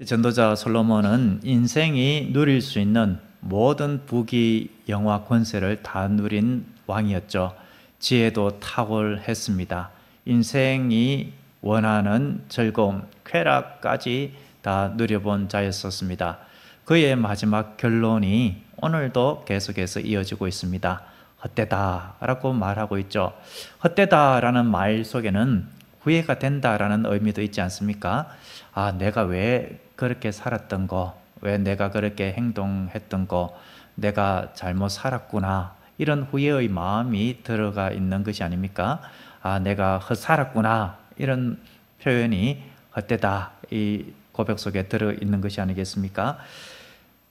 전도자 솔로몬은 인생이 누릴 수 있는 모든 부귀, 영화, 권세를 다 누린 왕이었죠. 지혜도 탁월했습니다. 인생이 원하는 즐거움, 쾌락까지 다 누려본 자였었습니다. 그의 마지막 결론이 오늘도 계속해서 이어지고 있습니다. 헛되다라고 말하고 있죠. 헛되다라는 말 속에는 후회가 된다라는 의미도 있지 않습니까? 내가 왜 그렇게 살았던 거, 왜 내가 그렇게 행동했던 거, 내가 잘못 살았구나, 이런 후회의 마음이 들어가 있는 것이 아닙니까? 내가 헛살았구나, 이런 표현이 헛되다, 이 고백 속에 들어 있는 것이 아니겠습니까?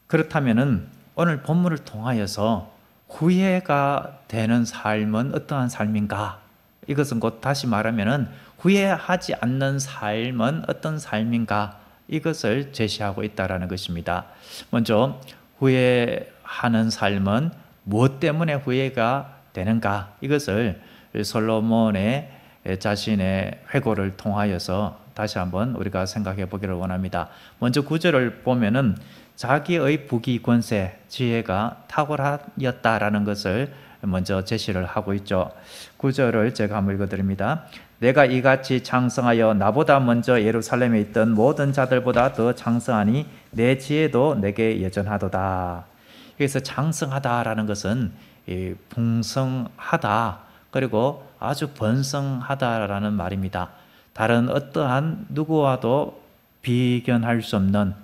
그렇다면은 오늘 본문을 통하여서 후회가 되는 삶은 어떠한 삶인가? 이것은 곧 다시 말하면은 후회하지 않는 삶은 어떤 삶인가? 이것을 제시하고 있다라는 것입니다. 먼저 후회하는 삶은 무엇 때문에 후회가 되는가? 이것을 솔로몬의 자신의 회고를 통하여서 다시 한번 우리가 생각해 보기를 원합니다. 먼저 9절을 보면은 자기의 부귀 권세, 지혜가 탁월하였다라는 것을 먼저 제시를 하고 있죠. 9절을 제가 한번 읽어드립니다. 내가 이같이 장성하여 나보다 먼저 예루살렘에 있던 모든 자들보다 더 장성하니 내 지혜도 내게 여전하도다. 여기서 장성하다라는 것은 풍성하다, 그리고 아주 번성하다라는 말입니다. 다른 어떠한 누구와도 비견할 수 없는,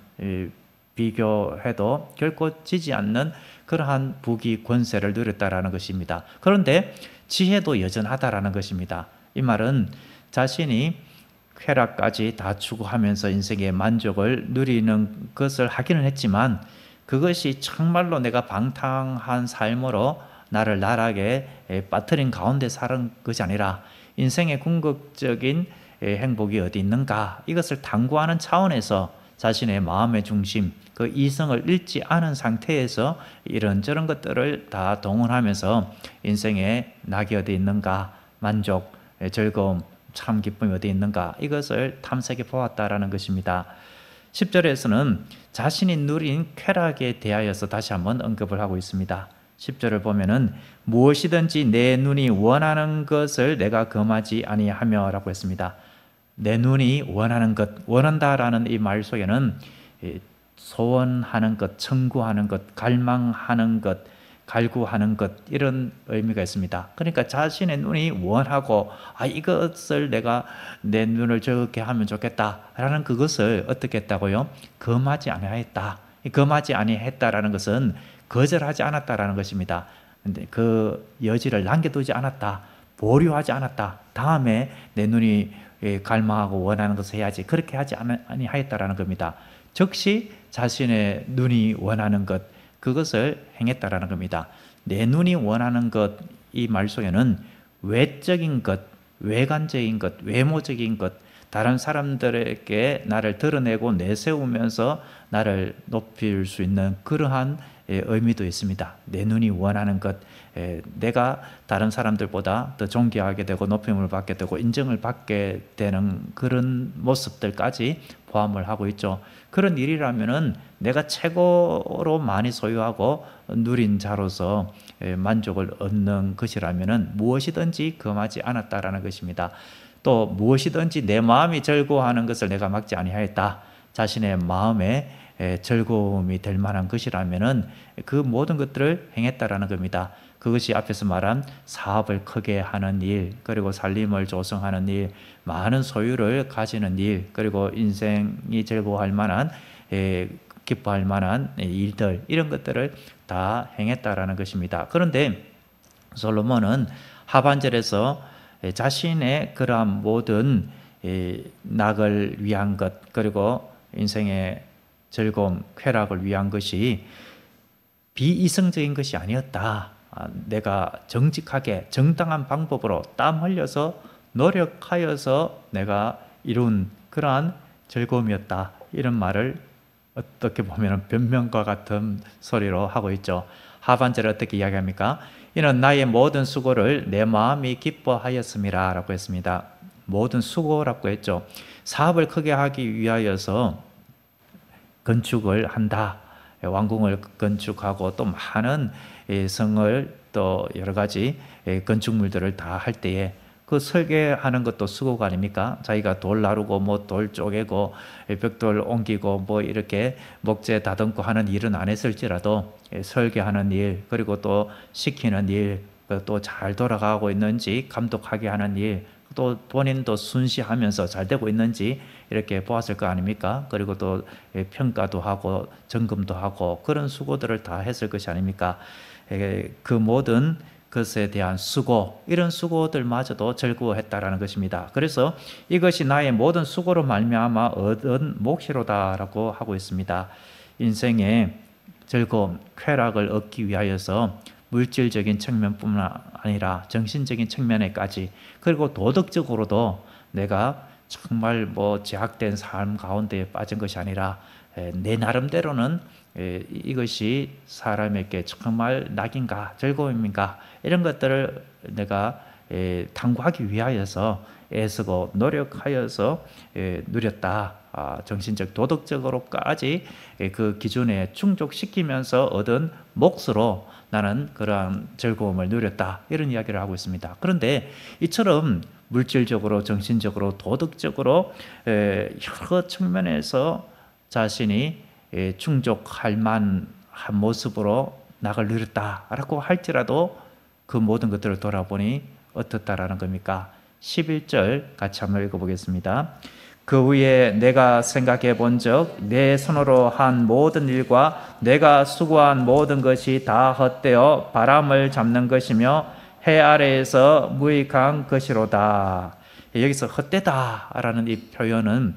비교해도 결코 지지 않는 그러한 부귀 권세를 누렸다라는 것입니다. 그런데 지혜도 여전하다라는 것입니다. 이 말은 자신이 쾌락까지 다 추구하면서 인생의 만족을 누리는 것을 하기는 했지만 그것이 정말로 내가 방탕한 삶으로 나를 나락에 빠뜨린 가운데 사는 것이 아니라 인생의 궁극적인 행복이 어디 있는가, 이것을 탐구하는 차원에서 자신의 마음의 중심, 그 이성을 잃지 않은 상태에서 이런저런 것들을 다 동원하면서 인생의 낙이 어디 있는가, 만족, 즐거움, 참 기쁨이 어디 있는가, 이것을 탐색해 보았다라는 것입니다. 10절에서는 자신이 누린 쾌락에 대하여서 다시 한번 언급을 하고 있습니다. 10절을 보면은 무엇이든지 내 눈이 원하는 것을 내가 금하지 아니하며 라고 했습니다. 내 눈이 원하는 것, 원한다라는 이 말 속에는 소원하는 것, 청구하는 것, 갈망하는 것, 갈구하는 것, 이런 의미가 있습니다. 그러니까 자신의 눈이 원하고 이것을 내가 내 눈을 저렇게 하면 좋겠다라는 그것을 어떻게 했다고요? 금하지 아니하였다. 금하지 아니했다라는 것은 거절하지 않았다라는 것입니다. 근데 그 여지를 남겨두지 않았다, 보류하지 않았다. 다음에 내 눈이 갈망하고 원하는 것을 해야지, 그렇게 하지 아니하였다라는 겁니다. 즉시 자신의 눈이 원하는 것, 그것을 행했다라는 겁니다. 내 눈이 원하는 것, 이 말 속에는 외적인 것, 외관적인 것, 외모적인 것, 다른 사람들에게 나를 드러내고 내세우면서 나를 높일 수 있는 그러한 의미도 있습니다. 내 눈이 원하는 것, 내가 다른 사람들보다 더 존귀하게 되고 높임을 받게 되고 인정을 받게 되는 그런 모습들까지 포함을 하고 있죠. 그런 일이라면은 내가 최고로 많이 소유하고 누린 자로서 만족을 얻는 것이라면은 무엇이든지 금하지 않았다라는 것입니다. 또 무엇이든지 내 마음이 즐거워하는 것을 내가 막지 아니하였다. 자신의 마음에 즐거움이 될 만한 것이라면은 그 모든 것들을 행했다라는 겁니다. 그것이 앞에서 말한 사업을 크게 하는 일, 그리고 살림을 조성하는 일, 많은 소유를 가지는 일, 그리고 인생이 즐거워할 만한, 기뻐할 만한 일들, 이런 것들을 다 행했다라는 것입니다. 그런데 솔로몬은 하반절에서 자신의 그러한 모든 낙을 위한 것, 그리고 인생의 즐거움, 쾌락을 위한 것이 비이성적인 것이 아니었다. 내가 정직하게 정당한 방법으로 땀 흘려서 노력하여서 내가 이룬 그러한 즐거움이었다. 이런 말을 어떻게 보면 변명과 같은 소리로 하고 있죠. 하반절에 어떻게 이야기합니까? 이는 나의 모든 수고를 내 마음이 기뻐하였음이라 라고 했습니다. 모든 수고라고 했죠. 사업을 크게 하기 위하여서 건축을 한다. 왕궁을 건축하고 또 많은 성을 또 여러 가지 건축물들을 다 할 때에 그 설계하는 것도 수고가 아닙니까? 자기가 돌 나르고 뭐 돌 쪼개고 벽돌 옮기고 뭐 이렇게 목재 다듬고 하는 일은 안 했을지라도 설계하는 일, 그리고 또 시키는 일, 또 잘 돌아가고 있는지 감독하게 하는 일, 또 본인도 순시하면서 잘 되고 있는지 이렇게 보았을 거 아닙니까? 그리고 또 평가도 하고 점검도 하고 그런 수고들을 다 했을 것이 아닙니까? 그 모든 것에 대한 수고, 이런 수고들마저도 즐거워했다라는 것입니다. 그래서 이것이 나의 모든 수고로 말미암아 얻은 몫이로다라고 하고 있습니다. 인생의 즐거움, 쾌락을 얻기 위하여서 물질적인 측면뿐만 아니라 정신적인 측면에까지, 그리고 도덕적으로도 내가 정말 뭐 제약된 삶 가운데 빠진 것이 아니라 내 나름대로는 이것이 사람에게 정말 낙인가 즐거움인가 이런 것들을 내가 탐구하기 위하여서 애쓰고 노력하여서 누렸다. 정신적 도덕적으로까지 그 기준에 충족시키면서 얻은 몫으로 나는 그러한 즐거움을 누렸다, 이런 이야기를 하고 있습니다. 그런데 이처럼 물질적으로 정신적으로 도덕적으로 여러 측면에서 자신이 충족할 만한 모습으로 낙을 누렸다라고 할지라도 그 모든 것들을 돌아보니 어떻다라는 겁니까? 11절 같이 한번 읽어보겠습니다. 그 후에 내가 생각해 본즉 내 손으로 한 모든 일과 내가 수고한 모든 것이 다 헛되어 바람을 잡는 것이며 해 아래에서 무익한 것이로다. 여기서 헛되다라는 이 표현은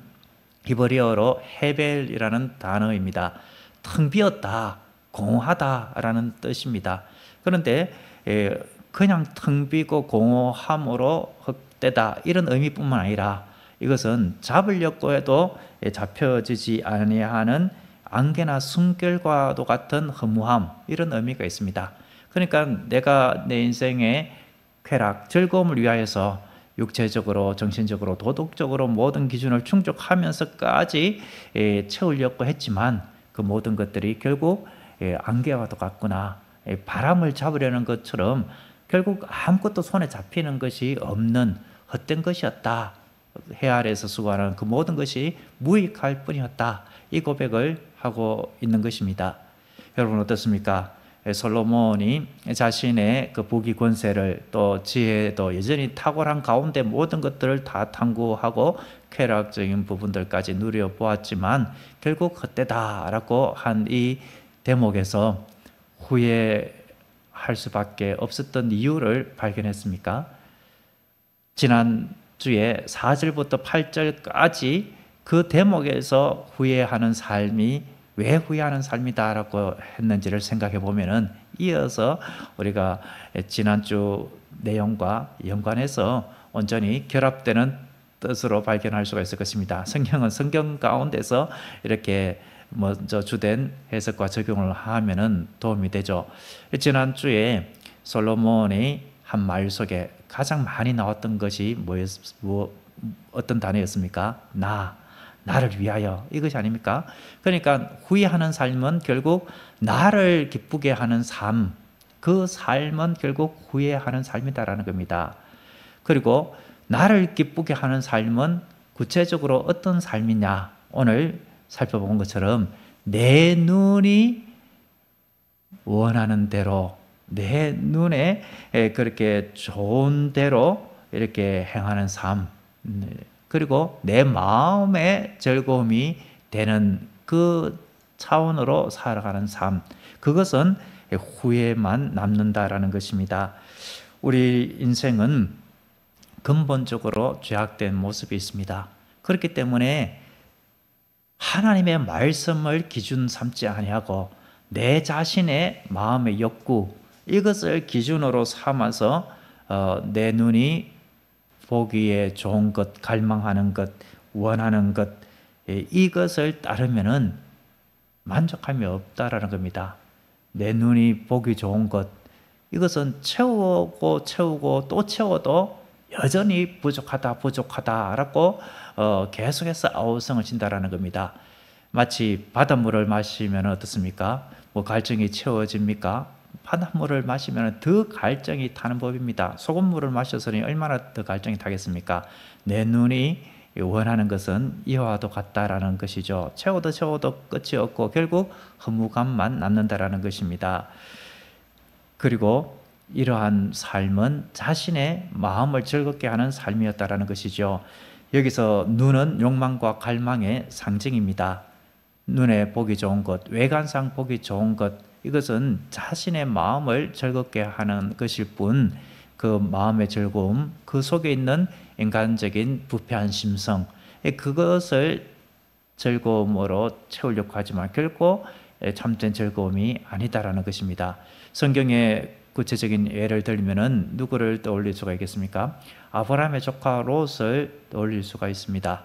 히브리어로 헤벨이라는 단어입니다. 텅 비었다, 공허하다라는 뜻입니다. 그런데 그냥 텅 비고 공허함으로 헛되다 이런 의미뿐만 아니라 이것은 잡으려고 해도 잡혀지지 아니하는 안개나 숨결과도 같은 허무함, 이런 의미가 있습니다. 그러니까 내가 내 인생의 쾌락, 즐거움을 위하여서 육체적으로, 정신적으로, 도덕적으로 모든 기준을 충족하면서까지 채우려고 했지만 그 모든 것들이 결국 안개와도 같구나, 바람을 잡으려는 것처럼 결국 아무것도 손에 잡히는 것이 없는 헛된 것이었다. 해 아래에서 수고하는 그 모든 것이 무익할 뿐이었다. 이 고백을 하고 있는 것입니다. 여러분 어떻습니까? 솔로몬이 자신의 그 부귀 권세를 또 지혜도 여전히 탁월한 가운데 모든 것들을 다 탐구하고 쾌락적인 부분들까지 누려보았지만 결국 헛되다라고 한 이 대목에서 후회할 수밖에 없었던 이유를 발견했습니까? 지난 주에 4절부터 8절까지 그 대목에서 후회하는 삶이 왜 후회하는 삶이다라고 했는지를 생각해 보면은 이어서 우리가 지난주 내용과 연관해서 온전히 결합되는 뜻으로 발견할 수가 있을 것입니다. 성경은 성경 가운데서 이렇게 먼저 주된 해석과 적용을 하면은 도움이 되죠. 지난주에 솔로몬이 한 말 속에 가장 많이 나왔던 것이 어떤 단어였습니까? 나를 위하여, 이것이 아닙니까? 그러니까 후회하는 삶은 결국 나를 기쁘게 하는 삶, 그 삶은 결국 후회하는 삶이다라는 겁니다. 그리고 나를 기쁘게 하는 삶은 구체적으로 어떤 삶이냐? 오늘 살펴본 것처럼 내 눈이 원하는 대로, 내 눈에 그렇게 좋은 대로 이렇게 행하는 삶, 그리고 내 마음의 즐거움이 되는 그 차원으로 살아가는 삶, 그것은 후회만 남는다라는 것입니다. 우리 인생은 근본적으로 죄악된 모습이 있습니다. 그렇기 때문에 하나님의 말씀을 기준 삼지 아니하고 내 자신의 마음의 욕구, 이것을 기준으로 삼아서 내 눈이 보기에 좋은 것, 갈망하는 것, 원하는 것, 이것을 따르면은 만족함이 없다라는 겁니다. 내 눈이 보기 좋은 것, 이것은 채우고 또 채워도 여전히 부족하다라고 계속해서 아우성을 친다라는 겁니다. 마치 바닷물을 마시면 어떻습니까? 뭐 갈증이 채워집니까? 바닷물을 마시면 더 갈증이 타는 법입니다. 소금물을 마셔서는 얼마나 더 갈증이 타겠습니까? 내 눈이 원하는 것은 이와도 같다라는 것이죠. 채워도 끝이 없고 결국 허무감만 남는다라는 것입니다. 그리고 이러한 삶은 자신의 마음을 즐겁게 하는 삶이었다라는 것이죠. 여기서 눈은 욕망과 갈망의 상징입니다. 눈에 보기 좋은 것, 외관상 보기 좋은 것, 이것은 자신의 마음을 즐겁게 하는 것일 뿐, 그 마음의 즐거움, 그 속에 있는 인간적인 부패한 심성, 그것을 즐거움으로 채우려고 하지만 결코 참된 즐거움이 아니다라는 것입니다. 성경의 구체적인 예를 들면은 누구를 떠올릴 수가 있겠습니까? 아브라함의 조카 롯을 떠올릴 수가 있습니다.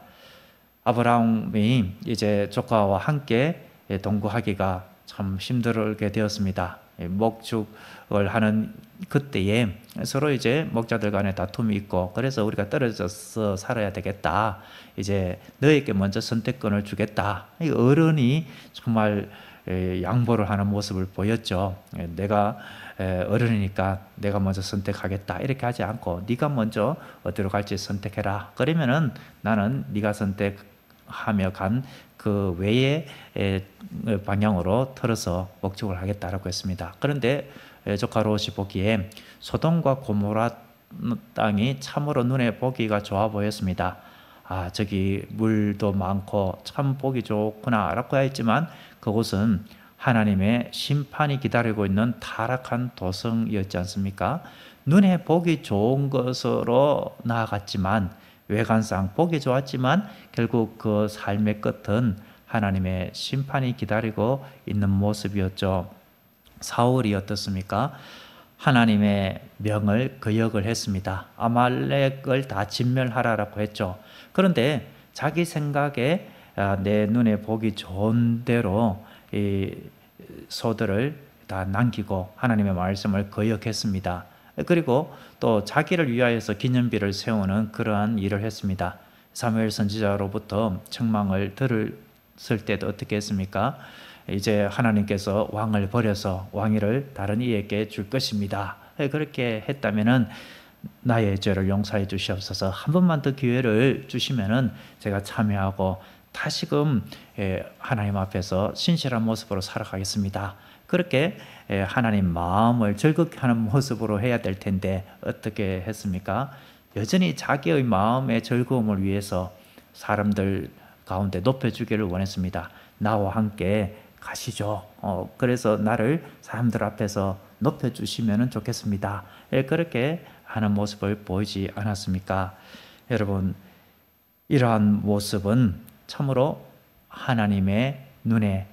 아브라함이 이제 조카와 함께 동거하기가 참 힘들게 되었습니다. 목축을 하는 그때에 서로 이제 목자들 간에 다툼이 있고, 그래서 우리가 떨어져서 살아야 되겠다. 이제 너에게 먼저 선택권을 주겠다. 어른이 정말 양보를 하는 모습을 보였죠. 내가 어른이니까 내가 먼저 선택하겠다 이렇게 하지 않고 네가 먼저 어디로 갈지 선택해라. 그러면은 나는 네가 선택하며 간 그 외의 방향으로 틀어서 목축을 하겠다라고 했습니다. 그런데 조카 롯이 보기에 소돔과 고모라 땅이 참으로 눈에 보기가 좋아 보였습니다. 아, 저기 물도 많고 참 보기 좋구나 라고 했지만 그곳은 하나님의 심판이 기다리고 있는 타락한 도성이었지 않습니까? 눈에 보기 좋은 것으로 나아갔지만, 외관상 보기 좋았지만 결국 그 삶의 끝은 하나님의 심판이 기다리고 있는 모습이었죠. 사울이 어떻습니까? 하나님의 명을 거역을 했습니다. 아말렉을 다 진멸하라라고 했죠. 그런데 자기 생각에 내 눈에 보기 좋은 대로 이 소들을 다 남기고 하나님의 말씀을 거역했습니다. 그리고 또 자기를 위하여서 기념비를 세우는 그러한 일을 했습니다. 사무엘 선지자로부터 책망을 들었을 때도 어떻게 했습니까? 이제 하나님께서 왕을 버려서 왕위를 다른 이에게 줄 것입니다. 그렇게 했다면은 나의 죄를 용서해 주시옵소서. 한 번만 더 기회를 주시면은 제가 참여하고 다시금 하나님 앞에서 신실한 모습으로 살아가겠습니다. 그렇게 하나님 마음을 즐겁게 하는 모습으로 해야 될 텐데 어떻게 했습니까? 여전히 자기의 마음의 즐거움을 위해서 사람들 가운데 높여주기를 원했습니다. 나와 함께 가시죠. 그래서 나를 사람들 앞에서 높여주시면 좋겠습니다. 그렇게 하는 모습을 보이지 않았습니까? 여러분, 이러한 모습은 참으로 하나님의 눈에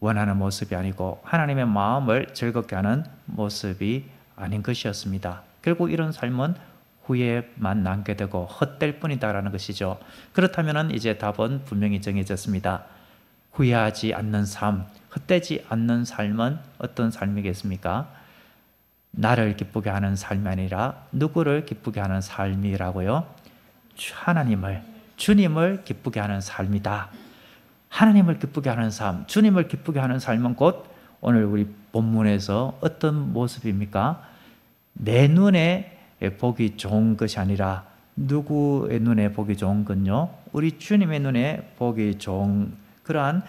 원하는 모습이 아니고 하나님의 마음을 즐겁게 하는 모습이 아닌 것이었습니다. 결국 이런 삶은 후회만 남게 되고 헛될 뿐이다라는 것이죠. 그렇다면 이제 답은 분명히 정해졌습니다. 후회하지 않는 삶, 헛되지 않는 삶은 어떤 삶이겠습니까? 나를 기쁘게 하는 삶이 아니라 누구를 기쁘게 하는 삶이라고요? 하나님을, 주님을 기쁘게 하는 삶이다. 하나님을 기쁘게 하는 삶, 주님을 기쁘게 하는 삶은 곧 오늘 우리 본문에서 어떤 모습입니까? 내 눈에 보기 좋은 것이 아니라 누구의 눈에 보기 좋은 건요? 우리 주님의 눈에 보기 좋은 그러한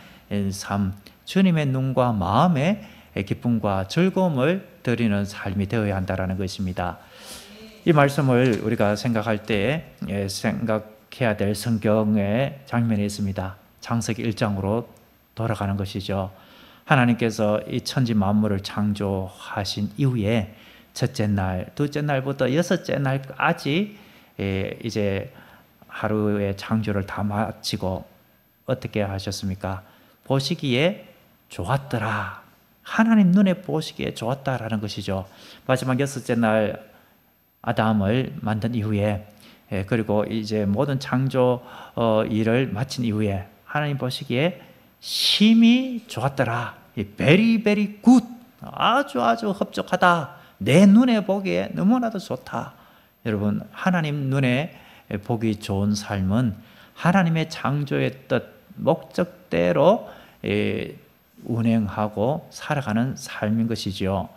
삶, 주님의 눈과 마음의 기쁨과 즐거움을 드리는 삶이 되어야 한다는 것입니다. 이 말씀을 우리가 생각할 때 생각해야 될 성경의 장면이 있습니다. 창세기 1장으로 돌아가는 것이죠. 하나님께서 이 천지 만물을 창조하신 이후에 첫째 날, 둘째 날부터 여섯째 날까지 이제 하루의 창조를 다 마치고 어떻게 하셨습니까? 보시기에 좋았더라. 하나님 눈에 보시기에 좋았다라는 것이죠. 마지막 여섯째 날 아담을 만든 이후에 그리고 이제 모든 창조 일을 마친 이후에 하나님 보시기에 심히 좋았더라. very very good. 아주 흡족하다. 내 눈에 보기에 너무나도 좋다. 여러분, 하나님 눈에 보기 좋은 삶은 하나님의 창조의 뜻, 목적대로 운행하고 살아가는 삶인 것이지요.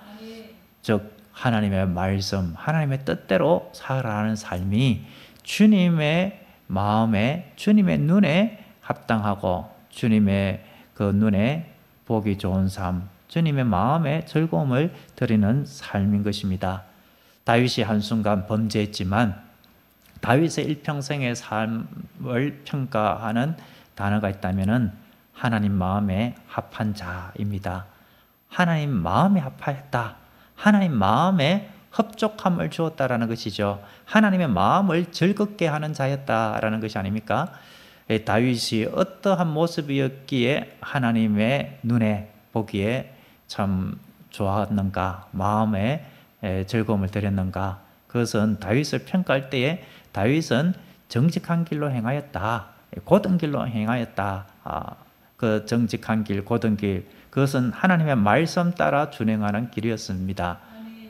즉 하나님의 말씀, 하나님의 뜻대로 살아가는 삶이 주님의 마음에, 주님의 눈에 합당하고 주님의 그 눈에 보기 좋은 삶, 주님의 마음에 즐거움을 드리는 삶인 것입니다. 다윗이 한순간 범죄했지만 다윗의 일평생의 삶을 평가하는 단어가 있다면 하나님 마음에 합한 자입니다. 하나님 마음에 합하였다. 하나님 마음에 흡족함을 주었다라는 것이죠. 하나님의 마음을 즐겁게 하는 자였다라는 것이 아닙니까? 다윗이 어떠한 모습이었기에 하나님의 눈에 보기에 참 좋았는가, 마음에 즐거움을 드렸는가. 그것은 다윗을 평가할 때에 다윗은 정직한 길로 행하였다, 곧은 길로 행하였다. 그 정직한 길, 곧은 길, 그것은 하나님의 말씀 따라 준행하는 길이었습니다.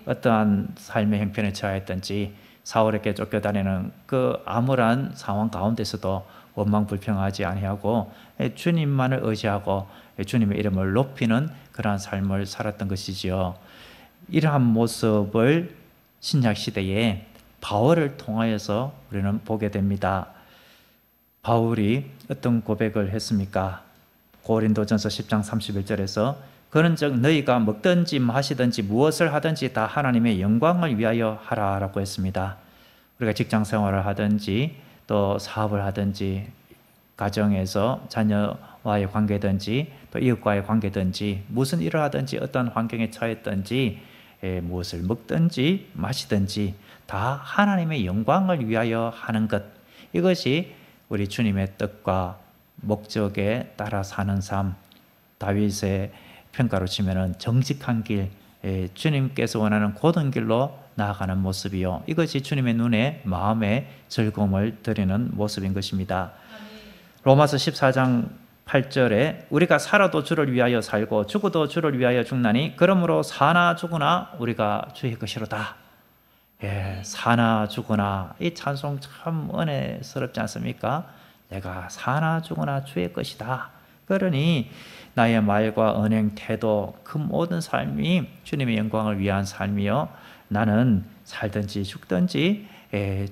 어떠한 삶의 형편에 처하였든지 사울에게 쫓겨다니는 그 암울한 상황 가운데서도 원망불평하지 아니하고 주님만을 의지하고 주님의 이름을 높이는 그러한 삶을 살았던 것이지요. 이러한 모습을 신약 시대에 바울을 통하여서 우리는 보게 됩니다. 바울이 어떤 고백을 했습니까? 고린도전서 10장 31절에서 그런즉 너희가 먹든지 마시든지 무엇을 하든지 다 하나님의 영광을 위하여 하라라고 했습니다. 우리가 직장 생활을 하든지 또 사업을 하든지 가정에서 자녀와의 관계든지 또 이웃과의 관계든지 무슨 일을 하든지 어떤 환경에 처했든지 무엇을 먹든지 마시든지 다 하나님의 영광을 위하여 하는 것, 이것이 우리 주님의 뜻과 목적에 따라 사는 삶, 다윗의 평가로 치면은 정직한 길, 주님께서 원하는 곧은 길로 나아가는 모습이요, 이것이 주님의 눈에 마음에 즐거움을 드리는 모습인 것입니다. 로마서 14장 8절에 우리가 살아도 주를 위하여 살고 죽어도 주를 위하여 죽나니 그러므로 사나 죽으나 우리가 주의 것이로다. 사나 죽으나, 이 찬송 참 은혜스럽지 않습니까? 내가 사나 죽으나 주의 것이다. 그러니 나의 말과 언행, 태도, 그 모든 삶이 주님의 영광을 위한 삶이요, 나는 살든지 죽든지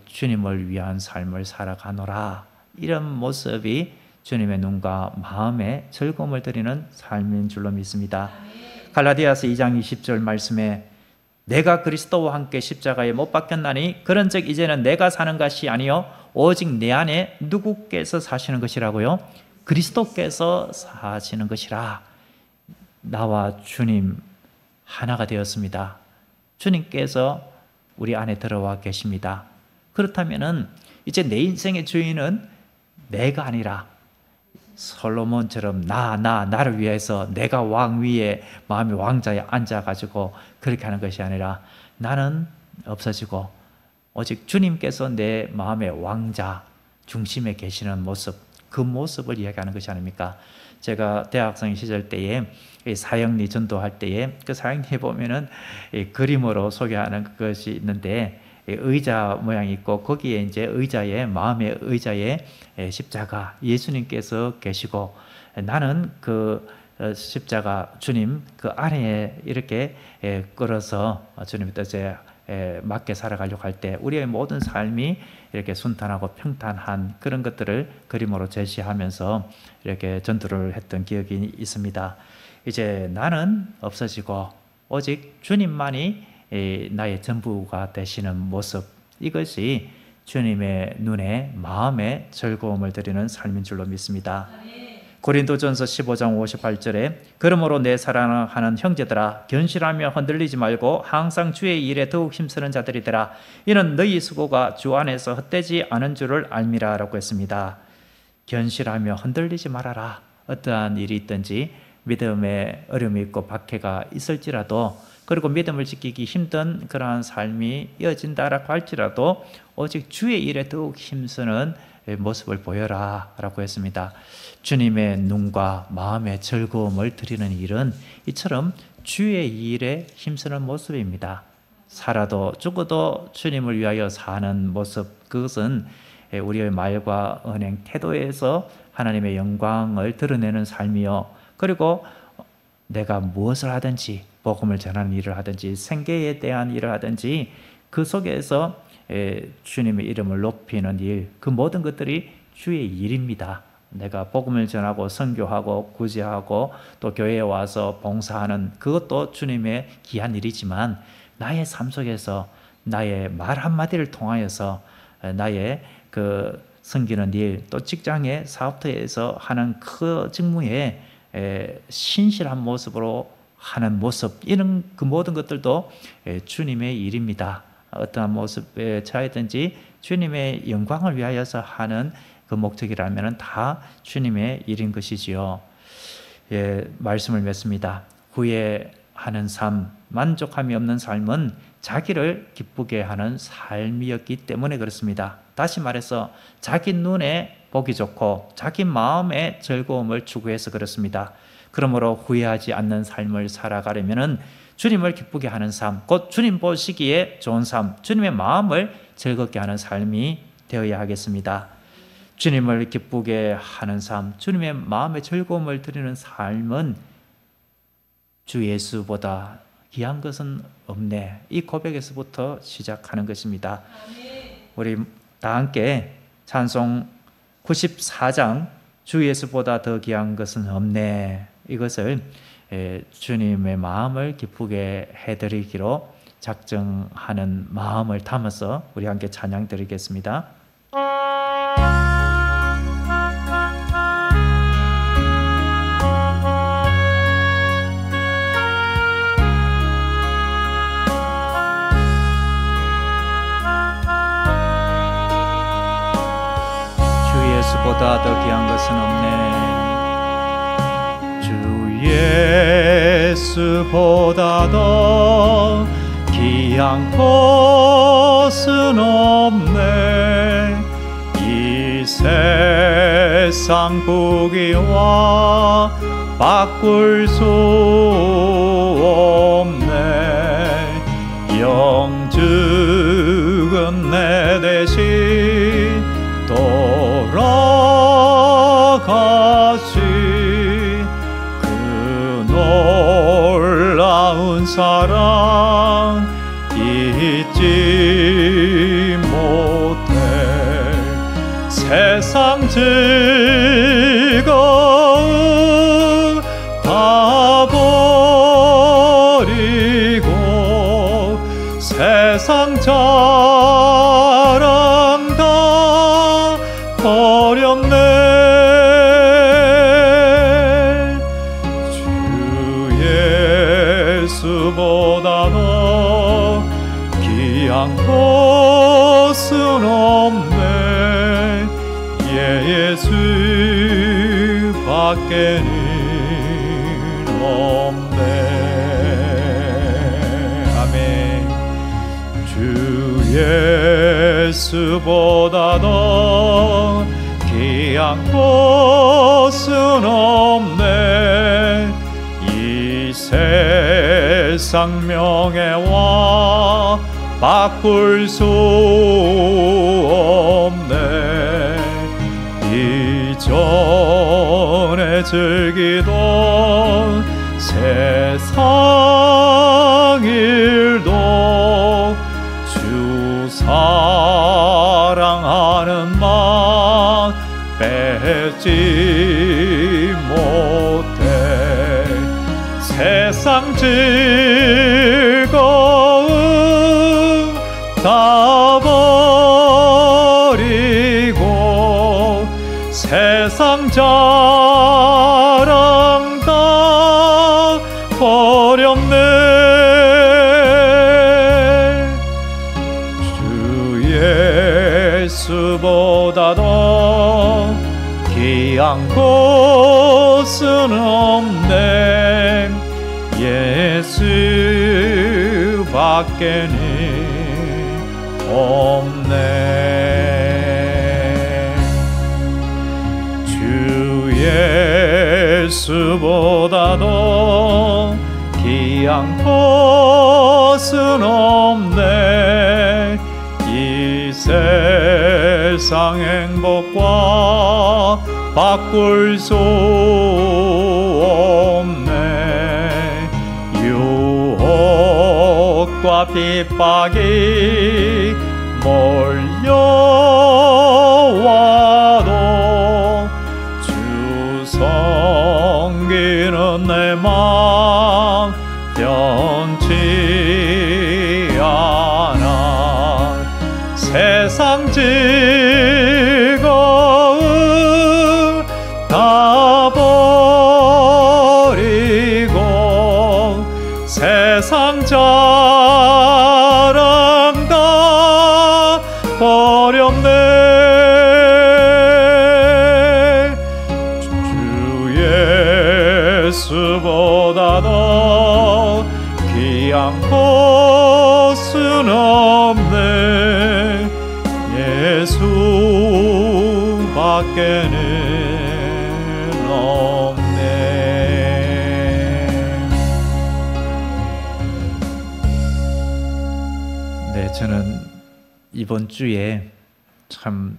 주님을 위한 삶을 살아가노라. 이런 모습이 주님의 눈과 마음에 즐거움을 드리는 삶인 줄로 믿습니다. 갈라디아서 2장 20절 말씀에 내가 그리스도와 함께 십자가에 못 박혔나니 그런즉 이제는 내가 사는 것이 아니요 오직 내 안에 누구께서 사시는 것이라고요? 그리스도께서 사시는 것이라. 나와 주님 하나가 되었습니다. 주님께서 우리 안에 들어와 계십니다. 그렇다면 이제 내 인생의 주인은 내가 아니라 솔로몬처럼 나를 위해서 내가 왕 위에 마음의 왕자에 앉아가지고 그렇게 하는 것이 아니라 나는 없어지고 오직 주님께서 내 마음의 왕자 중심에 계시는 모습, 그 모습을 이야기하는 것이 아닙니까? 제가 대학생 시절 때에 사형리 전도할 때에 그 사형리에 보면은 그림으로 소개하는 것이 있는데 의자 모양이 있고 거기에 이제 의자에, 마음의 의자에 십자가 예수님께서 계시고 나는 그 십자가 주님 그 안에 이렇게 끌어서 주님의 뜻에 맞게 살아가려고 할 때 우리의 모든 삶이 이렇게 순탄하고 평탄한 그런 것들을 그림으로 제시하면서 이렇게 전도를 했던 기억이 있습니다. 이제 나는 없어지고 오직 주님만이 나의 전부가 되시는 모습, 이것이 주님의 눈에 마음에 즐거움을 드리는 삶인 줄로 믿습니다. 고린도전서 15장 58절에 그러므로 내 사랑하는 형제들아 견실하며 흔들리지 말고 항상 주의 일에 더욱 힘쓰는 자들이더라. 이는 너희 수고가 주 안에서 헛되지 않은 줄을 알미라 라고 했습니다. 견실하며 흔들리지 말아라. 어떠한 일이 있든지 믿음에 어려움이 있고 박해가 있을지라도, 그리고 믿음을 지키기 힘든 그러한 삶이 이어진다라고 할지라도 오직 주의 일에 더욱 힘쓰는 모습을 보여라 라고 했습니다. 주님의 눈과 마음의 즐거움을 드리는 일은 이처럼 주의 일에 힘쓰는 모습입니다. 살아도 죽어도 주님을 위하여 사는 모습, 그것은 우리의 말과 언행, 태도에서 하나님의 영광을 드러내는 삶이요, 그리고 내가 무엇을 하든지, 복음을 전하는 일을 하든지, 생계에 대한 일을 하든지, 그 속에서 주님의 이름을 높이는 일, 그 모든 것들이 주의 일입니다. 내가 복음을 전하고 선교하고 구제하고 또 교회에 와서 봉사하는 그것도 주님의 귀한 일이지만, 나의 삶 속에서 나의 말 한마디를 통하여서 나의 그 섬기는 일, 또 직장의 사업터에서 하는 그 직무에 신실한 모습으로 하는 모습, 이런 그 모든 것들도 주님의 일입니다. 어떠한 모습에 처하든지 주님의 영광을 위하여서 하는 그 목적이라면 다 주님의 일인 것이지요. 말씀을 맺습니다. 후회하는 삶, 만족함이 없는 삶은 자기를 기쁘게 하는 삶이었기 때문에 그렇습니다. 다시 말해서 자기 눈에 보기 좋고 자기 마음의 즐거움을 추구해서 그렇습니다. 그러므로 후회하지 않는 삶을 살아가려면 주님을 기쁘게 하는 삶, 곧 주님 보시기에 좋은 삶, 주님의 마음을 즐겁게 하는 삶이 되어야 하겠습니다. 주님을 기쁘게 하는 삶, 주님의 마음의 즐거움을 드리는 삶은 주 예수보다 귀한 것은 없네, 이 고백에서부터 시작하는 것입니다. 우리 다 함께 찬송 94장 주 예수보다 더 귀한 것은 없네, 이것을 주님의 마음을 기쁘게 해드리기로 작정하는 마음을 담아서 우리 함께 찬양 드리겠습니다. 예수보다 더 귀한 것은 없네. 주 예수보다 더 귀한 것은 없네. 이 세상 부귀와 바꿀 수 없네. 영죽은 내 대신 돌아가시 그 놀라운 사랑 잊지 못해. 세상 즐거움 다 버리고 세상 자랑 다 버렸네. 주 예수보다 더 귀한 것은 없네. 예수 밖에는 없네. 아멘. 주 예수보다 더 귀한 것은 없네. 이 세상 명예와 바꿀 수 없네. 이전에 즐기던 세상 일도 주 사랑하는 마음 뺏지 못해. 세상 즐거움 다 버리고 세상 자랑 다 버렸네. 주 예수보다 더 귀한 것은 없네. 예수 밖에는 없네. 주 예수보다 더 귀한 것은 없네. 이 세상 행복과 바꿀 수 없네. 유혹과 핍박이 몰려와도 주 섬기는 내 마음 변치 않아. 세상 즐거움 다 버리고 세상 자랑 다 버렸네. 주 예수보다 더 귀한 것은 없네. 예수밖에는 없네. 네, 저는 이번 주에 참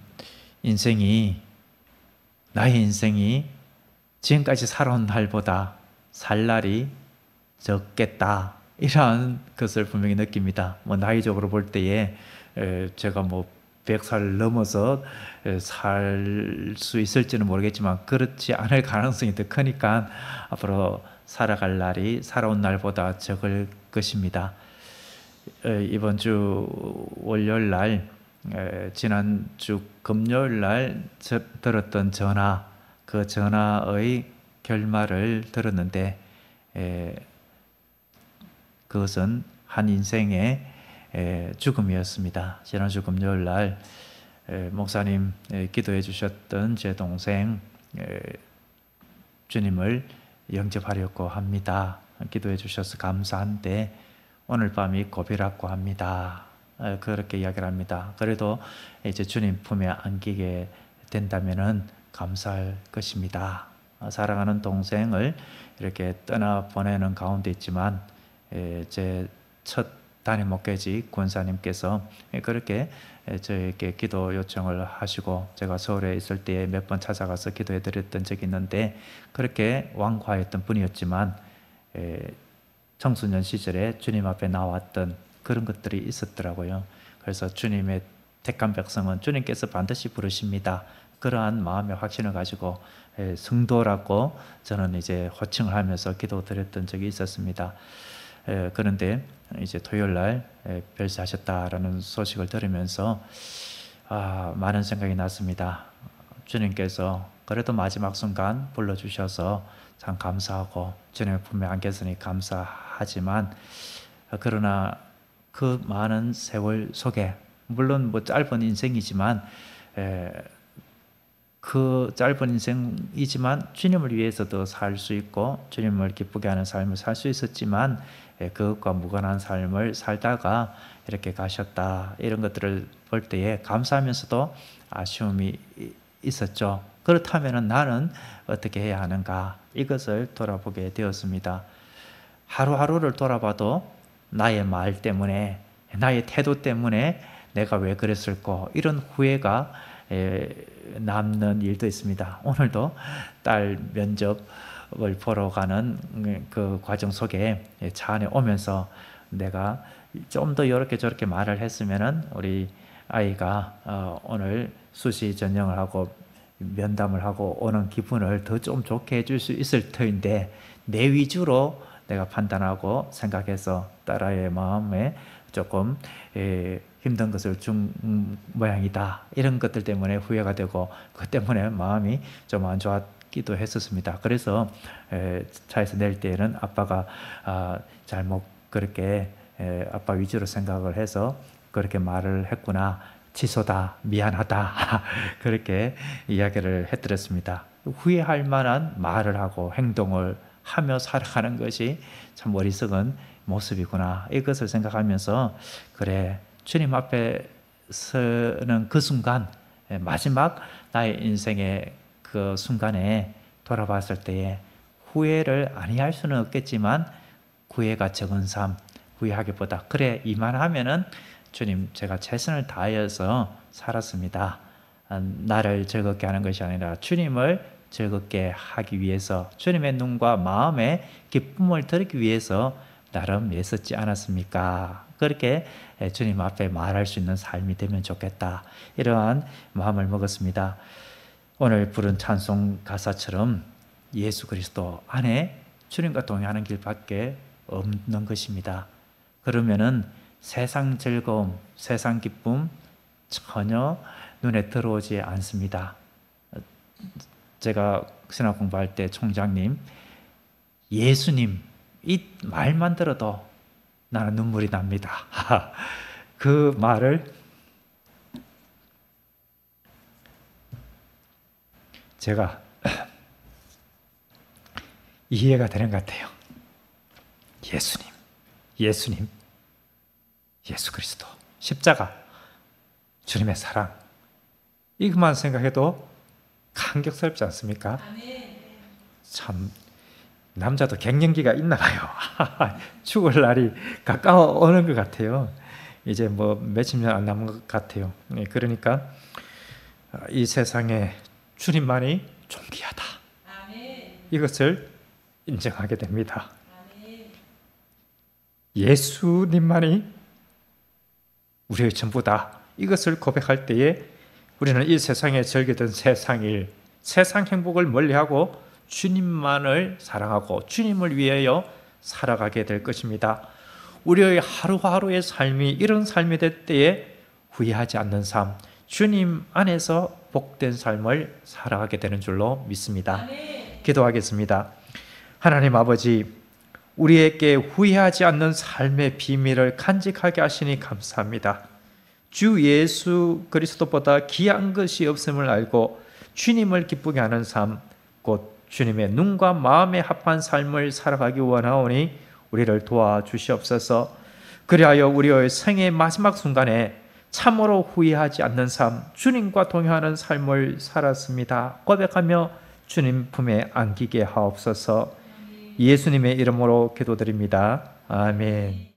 나의 인생이 지금까지 살아온 날보다 살 날이 적겠다, 이러한 것을 분명히 느낍니다. 나이적으로 볼 때에 제가 100살 넘어서 살 수 있을지는 모르겠지만 그렇지 않을 가능성이 더 크니까 앞으로 살아온 날보다 적을 것입니다. 이번 주 월요일 날, 지난주 금요일 날 들었던 전화, 그 전화의 결말을 들었는데 그것은 한 인생의 죽음이었습니다. 지난주 금요일 날 목사님 기도해 주셨던 제 동생 주님을 영접하려고 합니다. 기도해 주셔서 감사한데 오늘 밤이 고비라고 합니다. 그렇게 이야기를 합니다. 그래도 이제 주님 품에 안기게 된다면은 감사할 것입니다. 사랑하는 동생을 이렇게 떠나보내는 가운데 있지만 제 첫 담임 목회지 권사님께서 그렇게 저에게 기도 요청을 하시고 제가 서울에 있을 때에 몇 번 찾아가서 기도해 드렸던 적이 있는데, 그렇게 완고하였던 분이었지만 청소년 시절에 주님 앞에 나왔던 그런 것들이 있었더라고요. 그래서 주님의 택한 백성은 주님께서 반드시 부르십니다. 그러한 마음의 확신을 가지고 성도라고 저는 이제 호칭을 하면서 기도드렸던 적이 있었습니다. 그런데 이제 토요일 날 별세하셨다라는 소식을 들으면서 많은 생각이 났습니다. 주님께서 그래도 마지막 순간 불러주셔서 참 감사하고 주님의 품에 안겼으니 감사하지만, 그러나 그 많은 세월 속에 물론 짧은 인생이지만 그 짧은 인생이지만 주님을 위해서도 살 수 있고 주님을 기쁘게 하는 삶을 살 수 있었지만 그것과 무관한 삶을 살다가 이렇게 가셨다, 이런 것들을 볼 때에 감사하면서도 아쉬움이 있었죠. 그렇다면 나는 어떻게 해야 하는가, 이것을 돌아보게 되었습니다. 하루하루를 돌아봐도 나의 말 때문에, 나의 태도 때문에 내가 왜 그랬을까, 이런 후회가 남는 일도 있습니다. 오늘도 딸 면접을 보러 가는 그 과정 속에 차 안에 오면서 내가 좀 더 이렇게 저렇게 말을 했으면은 우리 아이가 오늘 수시 전형을 하고 면담을 하고 오는 기분을 더 좀 좋게 해줄 수 있을 터인데, 내 위주로 내가 판단하고 생각해서 딸아이의 마음에 조금 힘든 것을 준 모양이다, 이런 것들 때문에 후회가 되고 그 때문에 마음이 좀 안 좋았기도 했었습니다. 그래서 차에서 내릴 때에는 아빠가 잘못 그렇게 아빠 위주로 생각을 해서 그렇게 말을 했구나, 취소다, 미안하다 그렇게 이야기를 해드렸습니다. 후회할 만한 말을 하고 행동을 하며 살아가는 것이 참 어리석은 모습이구나, 이것을 생각하면서 그래, 주님 앞에 서는 그 순간, 마지막 나의 인생의 그 순간에 돌아봤을 때에 후회를 아니할 수는 없겠지만 후회가 적은 삶, 후회하기보다 그래 이만하면은 주님 제가 최선을 다하여서 살았습니다, 나를 즐겁게 하는 것이 아니라 주님을 즐겁게 하기 위해서, 주님의 눈과 마음의 기쁨을 드리기 위해서 나름 애썼지 않았습니까? 그렇게 주님 앞에 말할 수 있는 삶이 되면 좋겠다, 이러한 마음을 먹었습니다. 오늘 부른 찬송 가사처럼 예수 그리스도 안에 주님과 동행하는 길밖에 없는 것입니다. 그러면은 세상 즐거움, 세상 기쁨 전혀 눈에 들어오지 않습니다. 제가 신학 공부할 때 총장님, 예수님 이 말만 들어도 나는 눈물이 납니다. 그 말을 제가 이해가 되는 것 같아요. 예수님, 예수님, 예수 그리스도, 십자가, 주님의 사랑, 이것만 생각해도 감격스럽지 않습니까? 참 남자도 갱년기가 있나 봐요. 죽을 날이 가까워 오는 것 같아요. 이제 뭐 며칠 년 안 남은 것 같아요. 그러니까 이 세상에 주님만이 존귀하다, 이것을 인정하게 됩니다. 예수님만이 우리의 전부다, 이것을 고백할 때에 우리는 이 세상에 즐기던 세상일, 세상 행복을 멀리하고 주님만을 사랑하고 주님을 위하여 살아가게 될 것입니다. 우리의 하루하루의 삶이 이런 삶이 될 때에 후회하지 않는 삶, 주님 안에서 복된 삶을 살아가게 되는 줄로 믿습니다. 기도하겠습니다. 하나님 아버지, 우리에게 후회하지 않는 삶의 비밀을 간직하게 하시니 감사합니다. 주 예수 그리스도보다 귀한 것이 없음을 알고 주님을 기쁘게 하는 삶, 곧 주님의 눈과 마음에 합한 삶을 살아가기 원하오니 우리를 도와주시옵소서. 그리하여 우리의 생의 마지막 순간에 참으로 후회하지 않는 삶, 주님과 동행하는 삶을 살았습니다 고백하며 주님 품에 안기게 하옵소서. 예수님의 이름으로 기도드립니다. 아멘.